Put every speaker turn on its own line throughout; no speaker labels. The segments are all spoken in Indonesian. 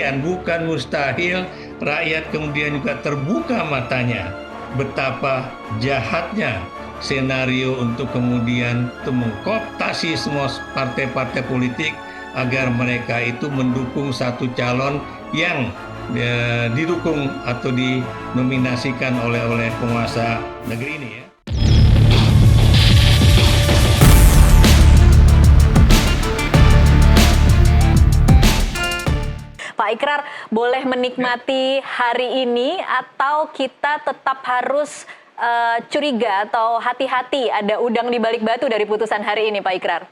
Bukan mustahil rakyat kemudian juga terbuka matanya betapa jahatnya senario untuk kemudian itu mengkooptasi semua partai-partai politik agar mereka itu mendukung satu calon yang didukung atau dinominasikan oleh penguasa negeri ini ya.
Pak Ikrar, boleh menikmati hari ini atau kita tetap harus curiga atau hati-hati ada udang di balik batu dari putusan hari ini, Pak Ikrar?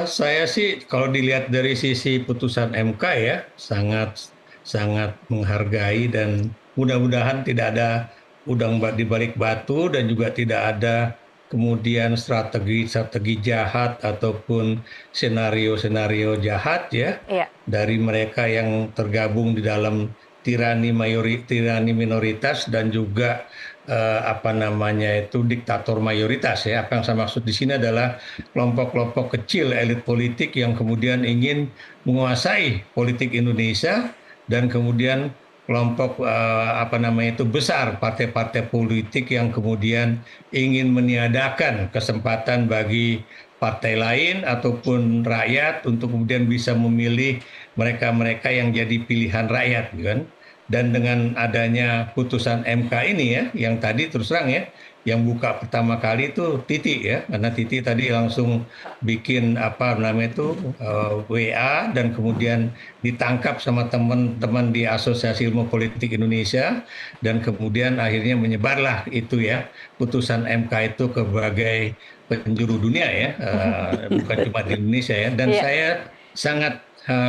Saya sih kalau dilihat dari sisi putusan MK ya sangat sangat menghargai dan mudah-mudahan tidak ada udang di balik batu dan juga tidak ada kemudian strategi-strategi jahat ataupun senario-senario jahat ya
Iya.
dari mereka yang tergabung di dalam tirani minoritas dan juga apa namanya itu diktator mayoritas ya. Apa yang saya maksud di sini adalah kelompok-kelompok kecil elit politik yang kemudian ingin menguasai politik Indonesia dan kemudian kelompok apa namanya itu besar partai-partai politik yang kemudian ingin meniadakan kesempatan bagi partai lain ataupun rakyat untuk kemudian bisa memilih mereka-mereka yang jadi pilihan rakyat kan. Dan dengan adanya putusan MK ini ya yang tadi terus terang ya yang buka pertama kali itu Titi ya, karena Titi tadi langsung bikin apa namanya itu WA dan kemudian ditangkap sama teman-teman di Asosiasi Ilmu Politik Indonesia dan kemudian akhirnya menyebarlah itu ya putusan MK itu ke berbagai penjuru dunia ya, bukan cuma di Indonesia ya. Dan saya sangat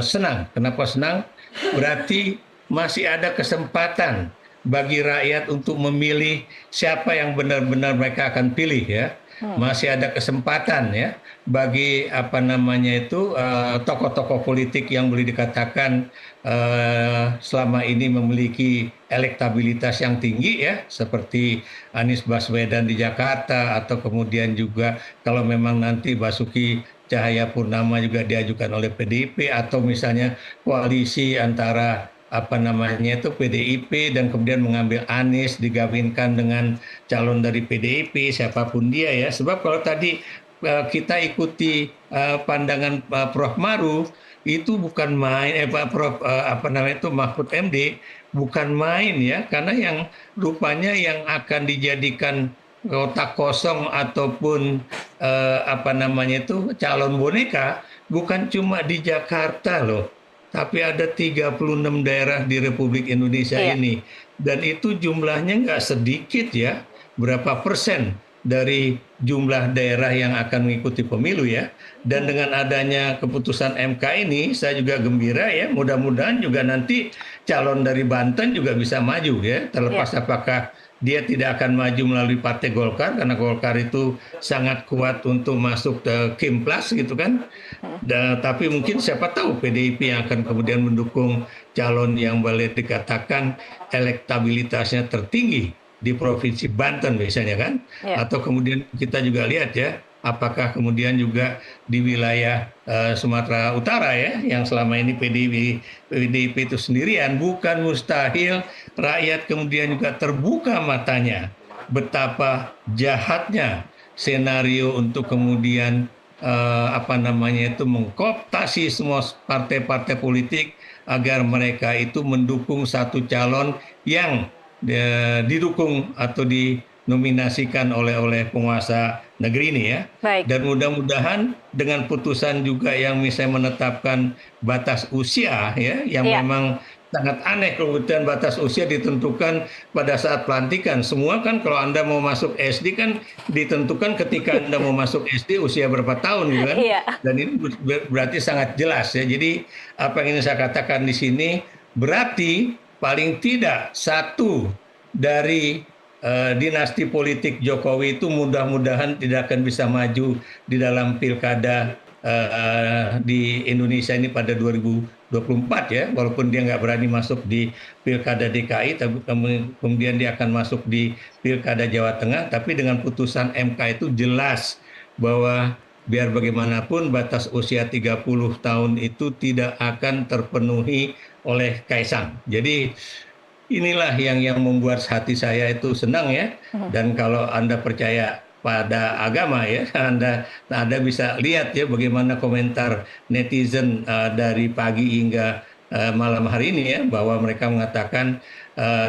senang. Kenapa senang? Berarti masih ada kesempatan bagi rakyat untuk memilih siapa yang benar-benar mereka akan pilih ya. Masih ada kesempatan ya bagi apa namanya itu tokoh-tokoh politik yang boleh dikatakan selama ini memiliki elektabilitas yang tinggi ya seperti Anies Baswedan di Jakarta atau kemudian juga kalau memang nanti Basuki Cahayapurnama juga diajukan oleh PDIP atau misalnya koalisi antara apa namanya itu PDIP dan kemudian mengambil Anies digabungkan dengan calon dari PDIP siapapun dia ya. Sebab kalau tadi kita ikuti pandangan Prof Maruf itu bukan main Prof apa namanya itu Mahfud MD bukan main ya, karena yang rupanya yang akan dijadikan kotak kosong ataupun apa namanya itu calon boneka bukan cuma di Jakarta loh, tapi ada 36 daerah di Republik Indonesia ini. Dan itu jumlahnya nggak sedikit ya. Berapa persen dari jumlah daerah yang akan mengikuti pemilu ya. Dan dengan adanya keputusan MK ini, saya juga gembira ya. Mudah-mudahan juga nanti calon dari Banten juga bisa maju ya. Terlepas apakah dia tidak akan maju melalui Partai Golkar karena Golkar itu sangat kuat untuk masuk ke Kimplas gitu kan. Tapi mungkin siapa tahu PDIP yang akan kemudian mendukung calon yang boleh dikatakan elektabilitasnya tertinggi di Provinsi Banten misalnya kan. Atau kemudian kita juga lihat ya apakah kemudian juga di wilayah Sumatera Utara ya yang selama ini PDIP itu sendirian, bukan mustahil rakyat kemudian juga terbuka matanya betapa jahatnya senario untuk kemudian apa namanya itu mengkooptasi semua partai-partai politik agar mereka itu mendukung satu calon yang didukung atau dinominasikan oleh penguasa negeri ini ya.
Baik.
Dan mudah-mudahan dengan putusan juga yang misalnya menetapkan batas usia ya yang memang sangat aneh kemudian batas usia ditentukan pada saat pelantikan. Semua kan kalau Anda mau masuk SD kan ditentukan ketika Anda mau masuk SD usia berapa tahun gitu kan. Dan ini berarti sangat jelas ya. Jadi apa yang ingin saya katakan di sini berarti paling tidak satu dari dinasti politik Jokowi itu mudah-mudahan tidak akan bisa maju di dalam pilkada di Indonesia ini pada 2024 ya, walaupun dia nggak berani masuk di pilkada DKI, tapi kemudian dia akan masuk di pilkada Jawa Tengah, tapi dengan putusan MK itu jelas bahwa biar bagaimanapun batas usia 30 tahun itu tidak akan terpenuhi oleh Kaisang. Jadi inilah yang membuat hati saya itu senang ya. Dan kalau Anda percaya pada agama ya, Anda bisa lihat ya bagaimana komentar netizen dari pagi hingga malam hari ini ya, bahwa mereka mengatakan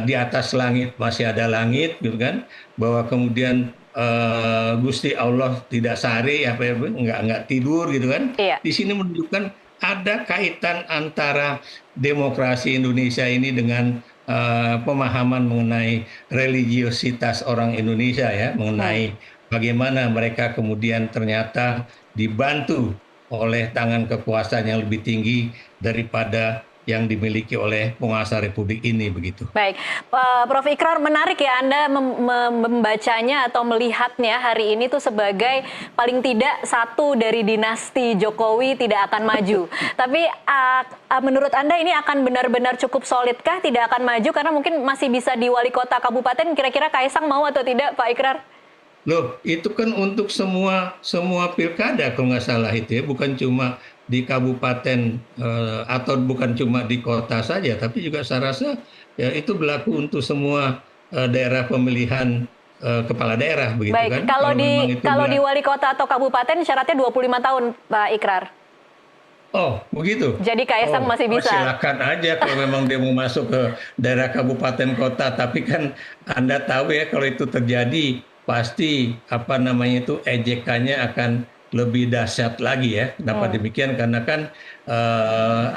di atas langit masih ada langit gitu kan, bahwa kemudian Gusti Allah tidak sare apa ya, nggak tidur gitu kan.
Iya.
Di sini menunjukkan ada kaitan antara demokrasi Indonesia ini dengan pemahaman mengenai religiositas orang Indonesia ya, mengenai bagaimana mereka kemudian ternyata dibantu oleh tangan kekuasaan yang lebih tinggi daripada yang dimiliki oleh penguasa Republik ini begitu.
Baik, Prof. Ikrar, menarik ya Anda membacanya atau melihatnya hari ini tuh sebagai paling tidak satu dari dinasti Jokowi tidak akan maju. Tapi menurut Anda ini akan benar-benar cukup solidkah tidak akan maju karena mungkin masih bisa di wali kota kabupaten, kira-kira Kaisang mau atau tidak, Pak Ikrar?
Loh, itu kan untuk semua pilkada kalau nggak salah itu ya, bukan cuma di kabupaten atau bukan cuma di kota saja, tapi juga saya rasa ya itu berlaku untuk semua daerah pemilihan kepala daerah begitu
Baik,
kan.
kalau di wali kota atau kabupaten syaratnya 25 tahun, Pak Ikrar.
Oh, begitu.
Jadi Kaisang masih bisa.
Silakan aja kalau memang dia mau masuk ke daerah kabupaten kota, tapi kan Anda tahu ya kalau itu terjadi pasti apa namanya itu ejekannya akan lebih dahsyat lagi ya. Kenapa demikian? Karena kan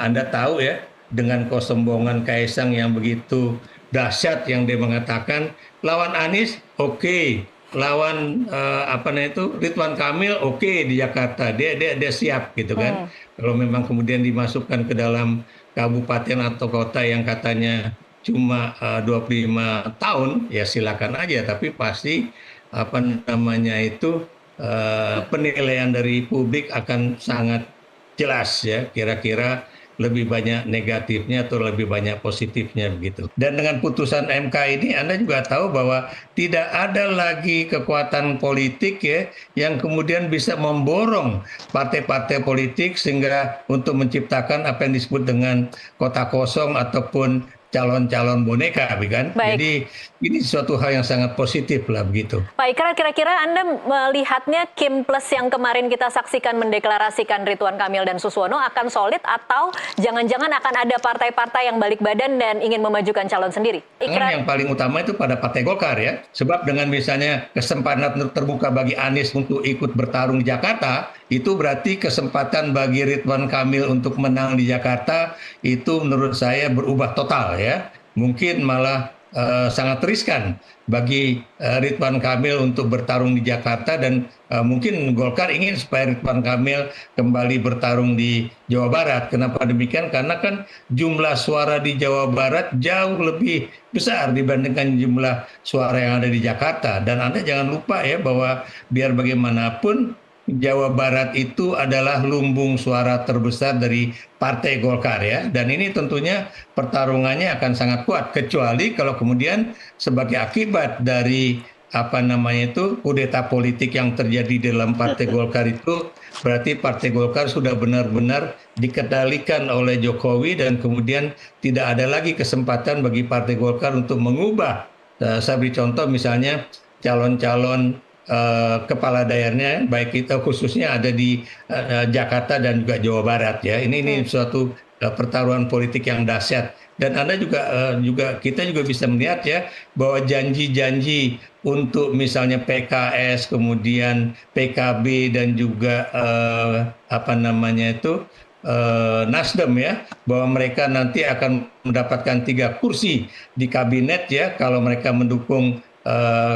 Anda tahu ya dengan kesombongan Kaisang yang begitu dahsyat yang dia mengatakan lawan Anies oke, lawan apa namanya itu Ridwan Kamil oke di Jakarta dia siap gitu kan. Kalau memang kemudian dimasukkan ke dalam kabupaten atau kota yang katanya cuma 25 tahun ya silakan aja, tapi pasti apa namanya itu penilaian dari publik akan sangat jelas ya, kira-kira lebih banyak negatifnya atau lebih banyak positifnya begitu. Dan dengan putusan MK ini Anda juga tahu bahwa tidak ada lagi kekuatan politik ya yang kemudian bisa memborong partai-partai politik sehingga untuk menciptakan apa yang disebut dengan kota kosong ataupun calon-calon boneka, kan?
Baik.
Jadi ini suatu hal yang sangat positif lah begitu.
Pak Ikrar, kira-kira Anda melihatnya Kim Plus yang kemarin kita saksikan mendeklarasikan Ridwan Kamil dan Suswono akan solid atau jangan-jangan akan ada partai-partai yang balik badan dan ingin memajukan calon sendiri?
Ikrar. Yang paling utama itu pada Partai Golkar ya. Sebab dengan misalnya kesempatan terbuka bagi Anies untuk ikut bertarung di Jakarta, itu berarti kesempatan bagi Ridwan Kamil untuk menang di Jakarta itu menurut saya berubah total ya. Mungkin malah sangat riskan bagi Ridwan Kamil untuk bertarung di Jakarta dan mungkin Golkar ingin supaya Ridwan Kamil kembali bertarung di Jawa Barat. Kenapa demikian? Karena kan jumlah suara di Jawa Barat jauh lebih besar dibandingkan jumlah suara yang ada di Jakarta. Dan Anda jangan lupa ya bahwa biar bagaimanapun Jawa Barat itu adalah lumbung suara terbesar dari Partai Golkar ya, dan ini tentunya pertarungannya akan sangat kuat kecuali kalau kemudian sebagai akibat dari apa namanya itu kudeta politik yang terjadi dalam Partai Golkar itu berarti Partai Golkar sudah benar-benar dikendalikan oleh Jokowi dan kemudian tidak ada lagi kesempatan bagi Partai Golkar untuk mengubah. Saya beri contoh misalnya calon-calon kepala daerahnya baik itu khususnya ada di Jakarta dan juga Jawa Barat ya. Ini suatu pertaruhan politik yang dahsyat dan Anda kita juga bisa melihat ya bahwa janji-janji untuk misalnya PKS kemudian PKB dan juga apa namanya itu Nasdem ya, bahwa mereka nanti akan mendapatkan 3 kursi di kabinet ya kalau mereka mendukung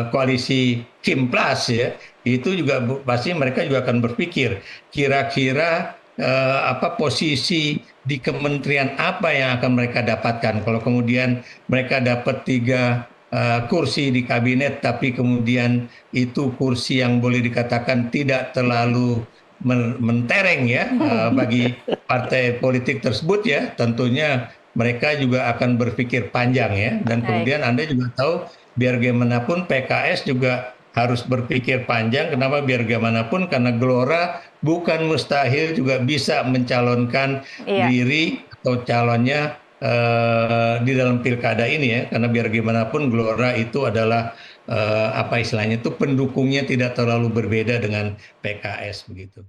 koalisi Kim Plus ya, itu juga pasti mereka juga akan berpikir kira-kira apa posisi di kementerian apa yang akan mereka dapatkan kalau kemudian mereka dapat 3 kursi di kabinet tapi kemudian itu kursi yang boleh dikatakan tidak terlalu mentereng ya bagi partai politik tersebut ya, tentunya mereka juga akan berpikir panjang ya dan kemudian Anda juga tahu biar bagaimanapun PKS juga harus berpikir panjang. Kenapa? Biar bagaimanapun karena Gelora bukan mustahil juga bisa mencalonkan
Iya.
diri atau calonnya di dalam pilkada ini ya. Karena biar bagaimanapun Gelora itu adalah apa istilahnya itu pendukungnya tidak terlalu berbeda dengan PKS begitu.